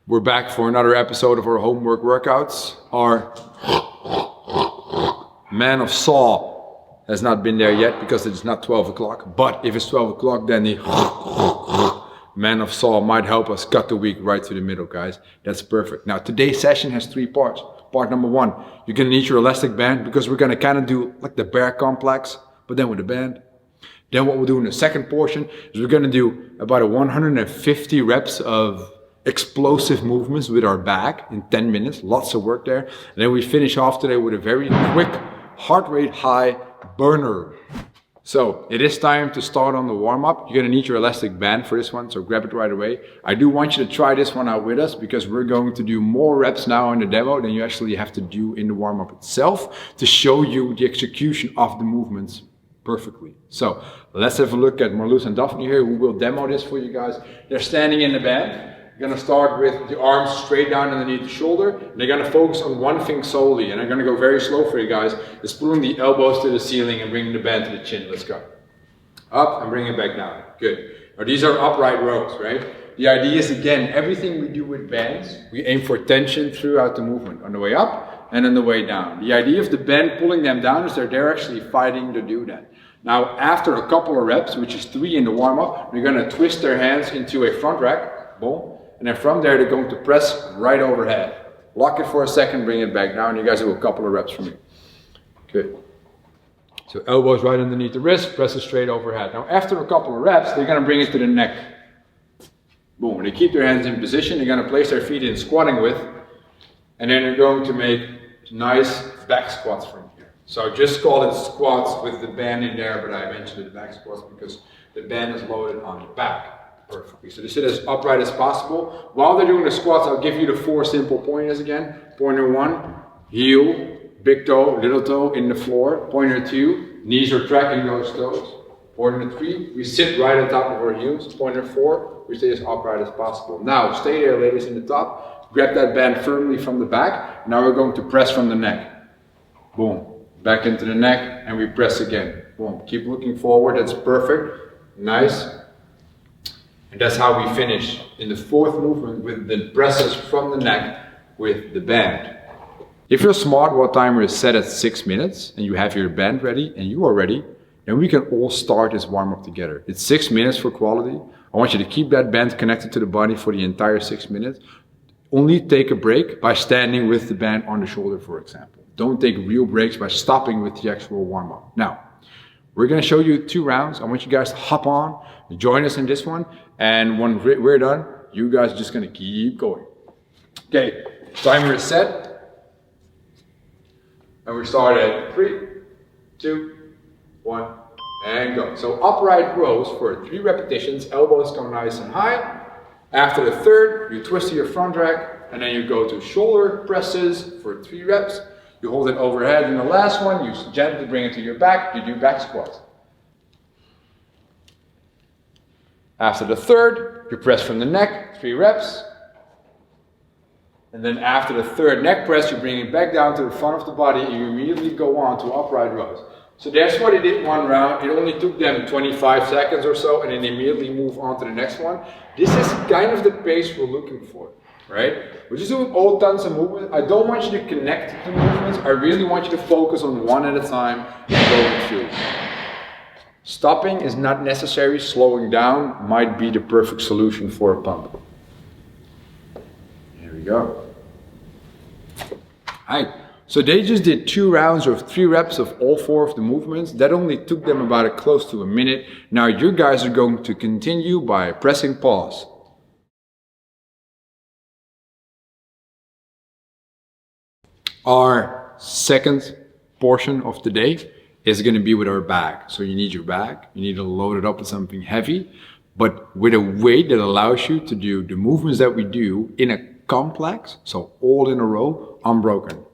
We're back for another episode of our homework workouts. Our man of Saw has not been there yet because it's not 12 o'clock. But if it's 12 o'clock, then the man of Saw might help us cut the week right to the middle, guys. That's perfect. Now, today's session has 3 parts. Part number 1, you're going to need your elastic band because we're going to kind of do like the bear complex, but then with a band. Then what we'll do in the second portion is we're going to do about 150 reps of explosive movements with our back in 10 minutes, lots of work there. And then we finish off today with a very quick heart rate high burner. So it is time to start on the warm-up. You're going to need your elastic band for this one, so grab it right away. I do want you to try this one out with us because we're going to do more reps now in the demo than you actually have to do in the warm-up itself to show you the execution of the movements perfectly. So let's have a look at Marloes and Daphne here, who will demo this for you guys. They're standing in the band. You're going to start with the arms straight down underneath the shoulder. And they're going to focus on one thing solely. And I'm going to go very slow for you guys. It's pulling the elbows to the ceiling and bringing the band to the chin. Let's go. Up and bring it back down. Good. Now these are upright rows, right? The idea is, again, everything we do with bands, we aim for tension throughout the movement. On the way up and on the way down. The idea of the band pulling them down is that they're actually fighting to do that. Now, after a couple of reps, which is 3 in the warm-up, they're going to twist their hands into a front rack. Boom. And then from there, they're going to press right overhead. Lock it for a second, bring it back down. You guys do a couple of reps for me. Good. So elbows right underneath the wrist, press it straight overhead. Now, after a couple of reps, they're going to bring it to the neck. Boom. They keep their hands in position. They're going to place their feet in squatting width. And then they're going to make nice back squats from here. So I just call it squats with the band in there, but I mentioned the back squats because the band is loaded on the back. Perfectly. So they sit as upright as possible. While they're doing the squats, I'll give you the 4 simple pointers again. Pointer 1, heel, big toe, little toe in the floor. Pointer 2, knees are tracking those toes. Pointer 3, we sit right on top of our heels. Pointer 4, we stay as upright as possible. Now, stay there, ladies, in the top. Grab that band firmly from the back. Now we're going to press from the neck. Boom. Back into the neck, and we press again. Boom. Keep looking forward. That's perfect. Nice. And that's how we finish in the 4th movement with the presses from the neck with the band. If your smartwatch timer is set at 6 minutes and you have your band ready and you are ready, then we can all start this warm-up together. It's 6 minutes for quality. I want you to keep that band connected to the body for the entire 6 minutes. Only take a break by standing with the band on the shoulder, for example. Don't take real breaks by stopping with the actual warm-up. Now, we're going to show you 2 rounds. I want you guys to hop on, join us in this one. And when we're done, you guys are just going to keep going. Okay, timer is set. And we start at 3, 2, 1, and go. So upright rows for 3 repetitions. Elbows come nice and high. After the 3rd, you twist to your front rack. And then you go to shoulder presses for 3 reps. You hold it overhead in the last one. You gently bring it to your back. You do back squats. After the 3rd, you press from the neck, 3 reps. And then after the 3rd neck press, you bring it back down to the front of the body and you immediately go on to upright rows. So that's what they did 1 round. It only took them 25 seconds or so and then they immediately move on to the next one. This is kind of the pace we're looking for, right? We're just doing all tons of movement. I don't want you to connect the movements. I really want you to focus on one at a time and going through. Stopping is not necessary. Slowing down might be the perfect solution for a pump. Here we go. Alright, so they just did 2 rounds of 3 reps of all 4 of the movements. That only took them about close to a minute. Now you guys are going to continue by pressing pause. Our second portion of the day is going to be with our back. So you need your back, you need to load it up with something heavy, but with a weight that allows you to do the movements that we do in a complex, so all in a row, unbroken.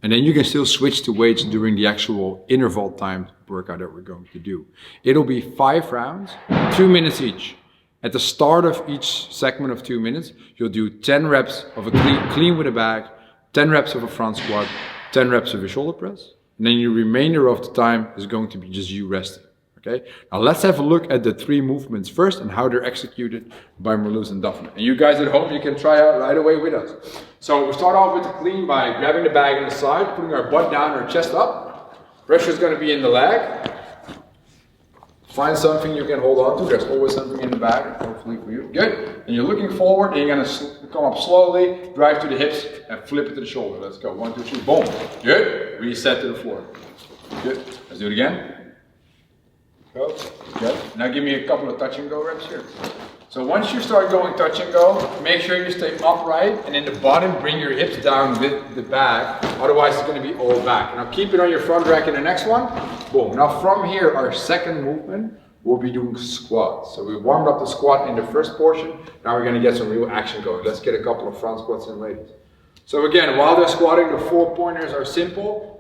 And then you can still switch to weights during the actual interval time workout that we're going to do. It'll be 5 rounds, 2 minutes each. At the start of each segment of 2 minutes, you'll do 10 reps of a clean with a back, 10 reps of a front squat, 10 reps of a shoulder press. And then your remainder of the time is going to be just you resting. Okay, now let's have a look at the 3 movements first and how they're executed by Marloes and Daphne. And you guys at home, you can try out right away with us. So we start off with the clean by grabbing the bag on the side, putting our butt down, our chest up. Pressure is going to be in the leg. Find something you can hold on to. There's always something in the bag, hopefully for you. Good. And you're looking forward, and you're going to come up slowly, drive to the hips, and flip it to the shoulder. Let's go. 1, 2, 3, boom. Good. Reset to the floor. Good. Let's do it again. Go. Good. Now give me a couple of touch and go reps here. So once you start going touch and go, make sure you stay upright, and in the bottom, bring your hips down with the bag. Otherwise, it's going to be all back. Now keep it on your front rack in the next one. Boom. Now from here, our second movement, we'll be doing squats. So we warmed up the squat in the first portion. Now we're going to get some real action going. Let's get a couple of front squats in, ladies. So again, while they're squatting, the 4 pointers are simple.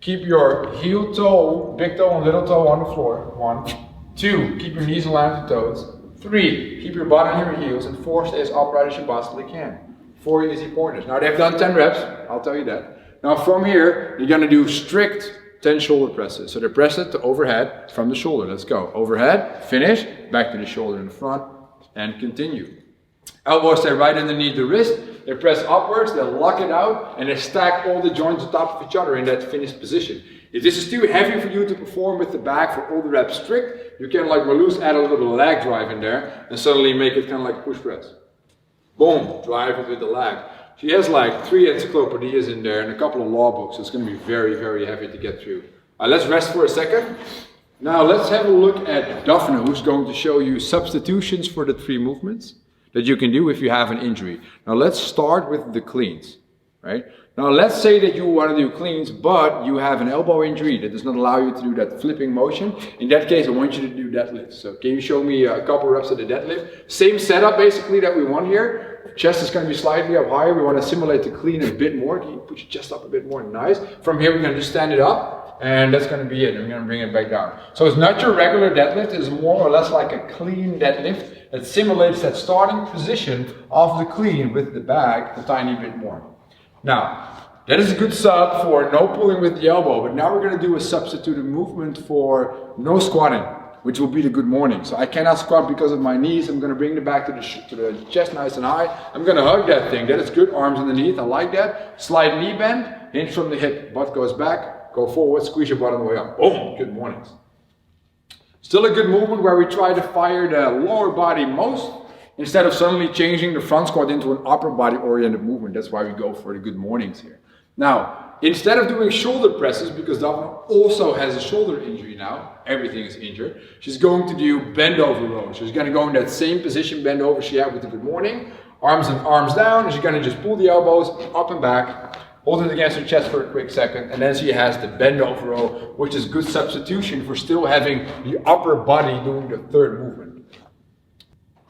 Keep your heel toe, big toe and little toe on the floor. 1, 2, keep your knees aligned with the toes. 3, keep your butt on your heels. And 4, stay as upright as you possibly can. 4 easy pointers. Now they've done 10 reps, I'll tell you that. Now from here, you're going to do strict 10 shoulder presses. So they press it to overhead from the shoulder. Let's go. Overhead, finish, back to the shoulder in the front, and continue. Elbows stay right underneath the wrist. They press upwards, they lock it out, and they stack all the joints on top of each other in that finished position. If this is too heavy for you to perform with the bag for all the reps strict, you can, like Marloes, add a little leg drive in there and suddenly make it kind of like a push press. Boom, drive it with the leg. She has like 3 encyclopedias in there and a couple of law books, so it's going to be very, very heavy to get through. Let's rest for a second. Now let's have a look at Daphne, who's going to show you substitutions for the 3 movements that you can do if you have an injury. Now let's start with the cleans, right? Now let's say that you want to do cleans, but you have an elbow injury that does not allow you to do that flipping motion. In that case, I want you to do deadlifts. So can you show me a couple reps of the deadlift? Same setup basically that we want here. Chest is going to be slightly up higher. We want to simulate the clean a bit more. Can you put your chest up a bit more? Nice. From here, we're going to just stand it up, and that's going to be it. And we're going to bring it back down. So it's not your regular deadlift. It's more or less like a clean deadlift that simulates that starting position of the clean with the bag a tiny bit more. Now, that is a good sub for no pulling with the elbow, but now we're going to do a substituted movement for no squatting, which will be the good morning. So I cannot squat because of my knees. I'm going to bring the back to the chest nice and high. I'm going to hug that thing. That is good. Arms underneath. I like that. Slight knee bend. Hinge from the hip. Butt goes back. Go forward. Squeeze your butt on the way up. Boom. Good mornings. Still a good movement where we try to fire the lower body most instead of suddenly changing the front squat into an upper body oriented movement. That's why we go for the good mornings here. Now, instead of doing shoulder presses, because Daphne also has a shoulder injury now, everything is injured, she's going to do bend over rows. She's going to go in that same position, bend over she had with the good morning, arms and arms down, and she's going to just pull the elbows up and back, hold it against her chest for a quick second, and then she has the bend over row, which is good substitution for still having the upper body doing the third movement.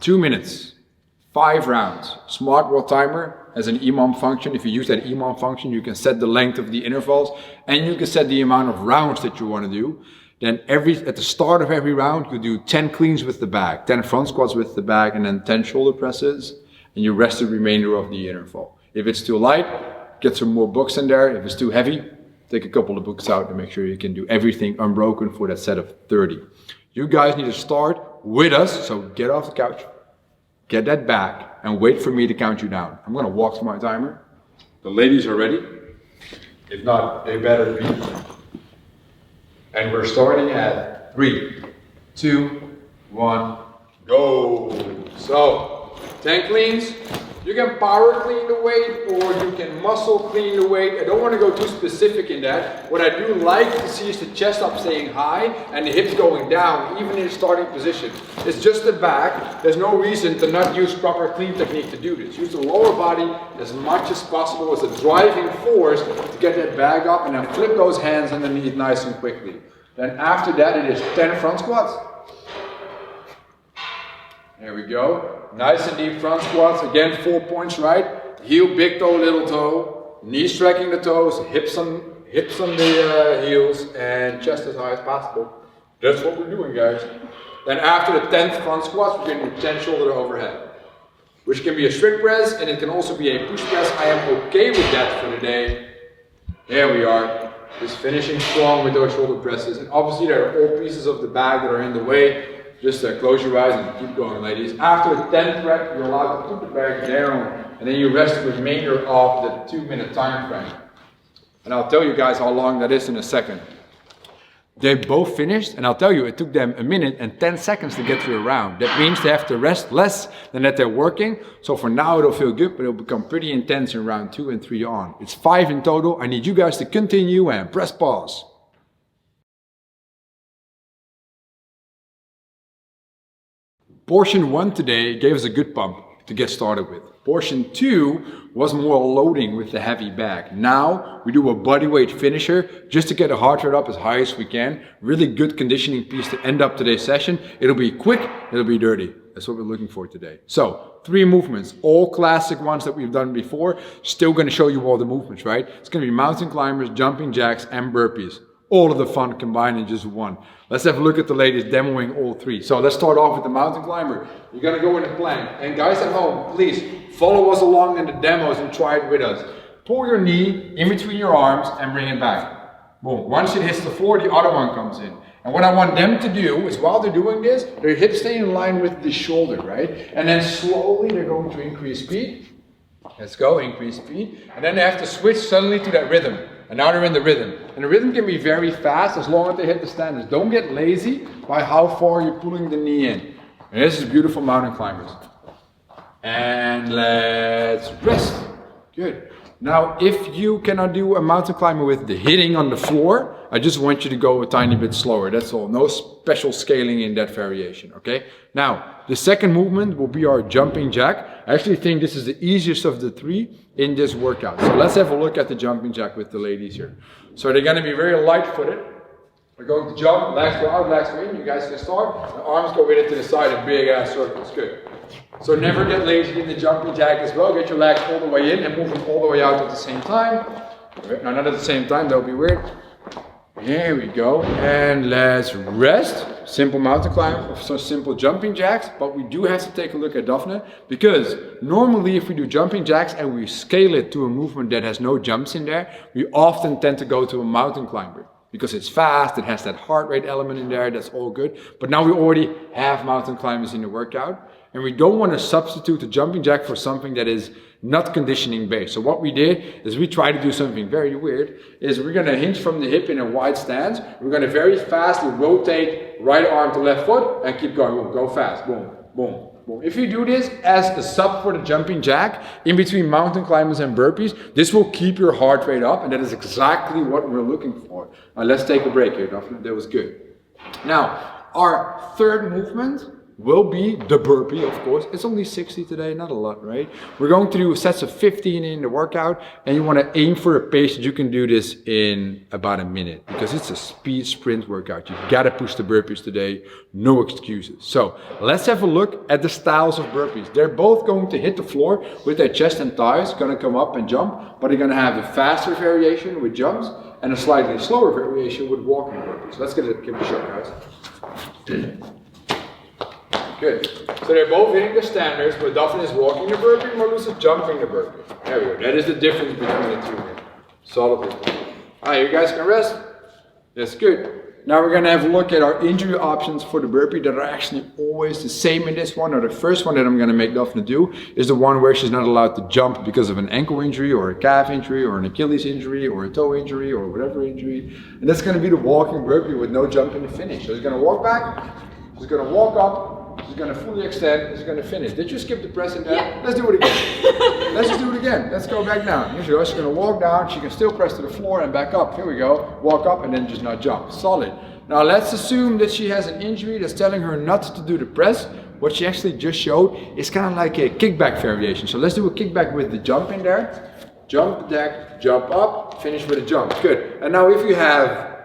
2 minutes, 5 rounds. Smartwatch timer has an EMOM function. If you use that EMOM function, you can set the length of the intervals and you can set the amount of rounds that you want to do. Then at the start of every round, you do 10 cleans with the bag, 10 front squats with the bag, and then 10 shoulder presses, and you rest the remainder of the interval. If it's too light, get some more books in there. If it's too heavy, take a couple of books out and make sure you can do everything unbroken for that set of 30. You guys need to start with us, so get off the couch, get that bag, and wait for me to count you down. I'm going to walk to my timer. The ladies are ready. If not, they better be. And we're starting at 3, 2, 1, go. So, 10 cleans. You can power clean the weight or you can muscle clean the weight. I don't want to go too specific in that. What I do like to see is the chest up staying high and the hips going down, even in the starting position. It's just the back. There's no reason to not use proper clean technique to do this. Use the lower body as much as possible as a driving force to get that bag up, and then flip those hands underneath nice and quickly. Then after that it is 10 front squats. There we go. Nice and deep front squats. Again, 4 points, right? Heel, big toe, little toe. Knees tracking the toes. Hips on the heels. And chest as high as possible. That's what we're doing, guys. Then after the 10th front squats, we're going to do 10 shoulder overhead. Which can be a strict press and it can also be a push press. I am okay with that for the day. There we are. Just finishing strong with those shoulder presses. And obviously there are all pieces of the bag that are in the way. Just close your eyes and keep going, ladies. After the 10th rep, you're allowed to put the bag down, and then you rest the remainder of the 2-minute time frame. And I'll tell you guys how long that is in a second. They both finished, and I'll tell you, it took them 1 minute and 10 seconds to get through a round. That means they have to rest less than that they're working. So for now it'll feel good, but it'll become pretty intense in round 2 and 3 on. It's 5 in total. I need you guys to continue and press pause. Portion 1 today gave us a good pump to get started with. Portion 2 was more loading with the heavy bag. Now we do a bodyweight finisher just to get the heart rate up as high as we can. Really good conditioning piece to end up today's session. It'll be quick, it'll be dirty. That's what we're looking for today. So 3 movements, all classic ones that we've done before. Still going to show you all the movements, right? It's going to be mountain climbers, jumping jacks and burpees. All of the fun combined in just one. Let's have a look at the ladies demoing all 3. So let's start off with the mountain climber. You're gonna go in a plank. And guys at home, please follow us along in the demos and try it with us. Pull your knee in between your arms and bring it back. Boom. Once it hits the floor, the other one comes in. And what I want them to do is while they're doing this, their hips stay in line with the shoulder, right? And then slowly they're going to increase speed. Let's go, increase speed. And then they have to switch suddenly to that rhythm. And now they're in the rhythm. And the rhythm can be very fast as long as they hit the standards. Don't get lazy by how far you're pulling the knee in. And this is beautiful mountain climbers. And let's rest. Good. Now, if you cannot do a mountain climber with the hitting on the floor, I just want you to go a tiny bit slower. That's all. No special scaling in that variation, okay? Now, the second movement will be our jumping jack. I actually think this is the easiest of the 3 in this workout. So let's have a look at the jumping jack with the ladies here. So they're going to be very light-footed. We're going to jump, legs go out, legs go in. You guys can start. The arms go with it to the side in big ass circles. Good. So never get lazy in the jumping jack as well. Get your legs all the way in and move them all the way out at the same time. No, not at the same time. That would be weird. Here we go. And let's rest. Simple mountain climb, so simple jumping jacks. But we do have to take a look at Daphne, because normally if we do jumping jacks and we scale it to a movement that has no jumps in there, we often tend to go to a mountain climber. Because it's fast, it has that heart rate element in there, that's all good. But now we already have mountain climbers in the workout. And we don't want to substitute the jumping jack for something that is not conditioning based. So what we did is we tried to do something very weird, is we're going to hinge from the hip in a wide stance. We're going to very fastly rotate right arm to left foot and keep going. Boom, go fast. Boom, boom, boom. If you do this as a sub for the jumping jack, in between mountain climbers and burpees, this will keep your heart rate up, and that is exactly what we're looking for. Let's take a break here, Daphne. That was good. Now, our third movement will be the burpee, of course. It's only 60 today, not a lot, right? We're going to do sets of 15 in the workout, and you want to aim for a pace that you can do this in about a minute, because it's a speed sprint workout. You gotta push the burpees today, no excuses. So let's have a look at the styles of burpees. They're both going to hit the floor with their chest and thighs, gonna come up and jump, but they're gonna have a faster variation with jumps and a slightly slower variation with walking burpees. Let's give it a shot, guys. Good. So they're both hitting the standards, but Daphne is walking the burpee, Marloes is jumping the burpee. There we go. That is the difference between the 2 here. Solid. Alright, you guys can rest. That's good. Now we're going to have a look at our injury options for the burpee that are actually always the same in this one. Or the first one that I'm going to make Daphne do is the one where she's not allowed to jump because of an ankle injury or a calf injury or an Achilles injury or a toe injury or whatever injury. And that's going to be the walking burpee with no jump in the finish. So she's going to walk back, she's going to walk up, she's going to fully extend, she's going to finish. Did you skip the press in there? Yeah. Let's do it again. Let's just do it again. Let's go back down. Here she goes. She's going to walk down. She can still press to the floor and back up. Here we go. Walk up and then just not jump. Solid. Now let's assume that she has an injury that's telling her not to do the press. What she actually just showed is kind of like a kickback variation. So let's do a kickback with the jump in there. Jump, deck, jump up, finish with a jump. Good. And now if you have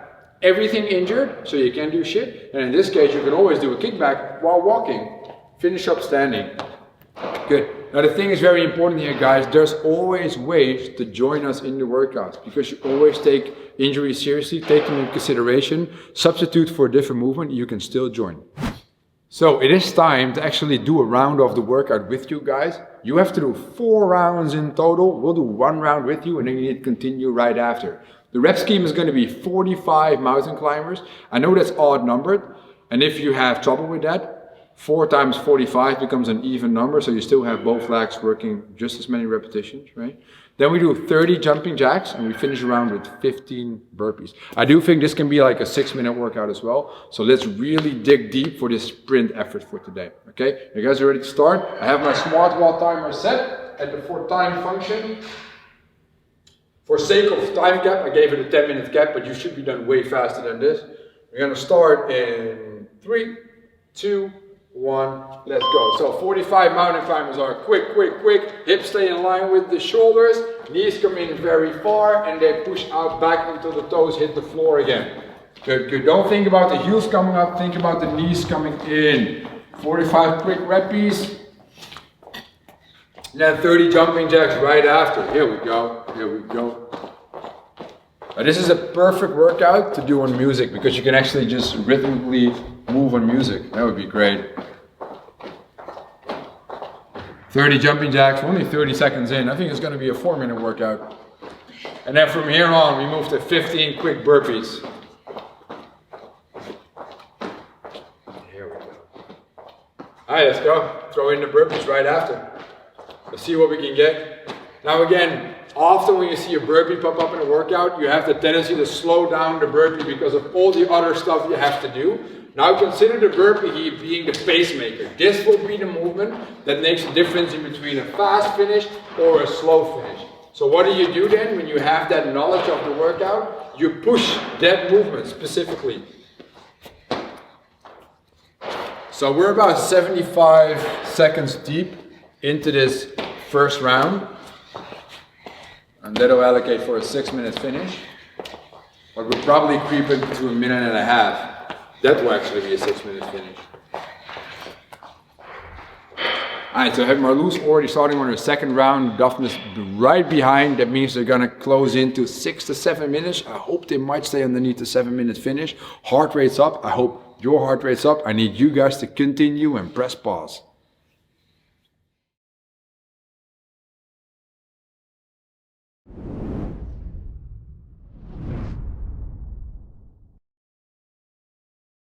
everything injured, so you can't do shit, and in this case you can always do a kickback while walking. Finish up standing. Good. Now the thing is very important here, guys. There's always ways to join us in the workouts, because you always take injuries seriously, take them into consideration, substitute for a different movement, you can still join. So it is time to actually do a round of the workout with you guys. You have to do 4 rounds in total. We'll do 1 round with you and then you need to continue right after. The rep scheme is going to be 45 mountain climbers. I know that's odd numbered, and if you have trouble with that, 4 times 45 becomes an even number, so you still have both legs working just as many repetitions, right? Then we do 30 jumping jacks, and we finish around with 15 burpees. I do think this can be like a 6-minute workout as well, so let's really dig deep for this sprint effort for today, okay? You guys are ready to start? I have my smart wall timer set at the for time function. For sake of time cap, I gave it a 10-minute cap, but you should be done way faster than this. We're gonna start in 3, 2, 1, let's go. So 45 mountain climbers are quick, quick, quick. Hips stay in line with the shoulders. Knees come in very far and they push out back until the toes hit the floor again. Good, good. Don't think about the heels coming up, think about the knees coming in. 45 quick reps. And then 30 jumping jacks right after. Here we go, here we go. Now this is a perfect workout to do on music because you can actually just rhythmically move on music. That would be great. 30 jumping jacks, only 30 seconds in. I think it's going to be a 4-minute workout. And then from here on, we move to 15 quick burpees. Here we go. Alright, let's go. Throw in the burpees right after. Let's see what we can get. Now again, often when you see a burpee pop up in a workout, you have the tendency to slow down the burpee because of all the other stuff you have to do. Now consider the burpee being the pacemaker. This will be the movement that makes the difference in between a fast finish or a slow finish. So what do you do then when you have that knowledge of the workout? You push that movement specifically. So we're about 75 seconds deep into this first round. And that'll allocate for a 6-minute finish. But we'll probably creep it to 1.5 minutes. That will actually be a 6-minute finish. Alright, so I have Marloes already starting on her second round. Daphne's right behind. That means they're gonna close into 6 to 7 minutes. I hope they might stay underneath the 7-minute finish. Heart rate's up. I hope your heart rate's up. I need you guys to continue and press pause.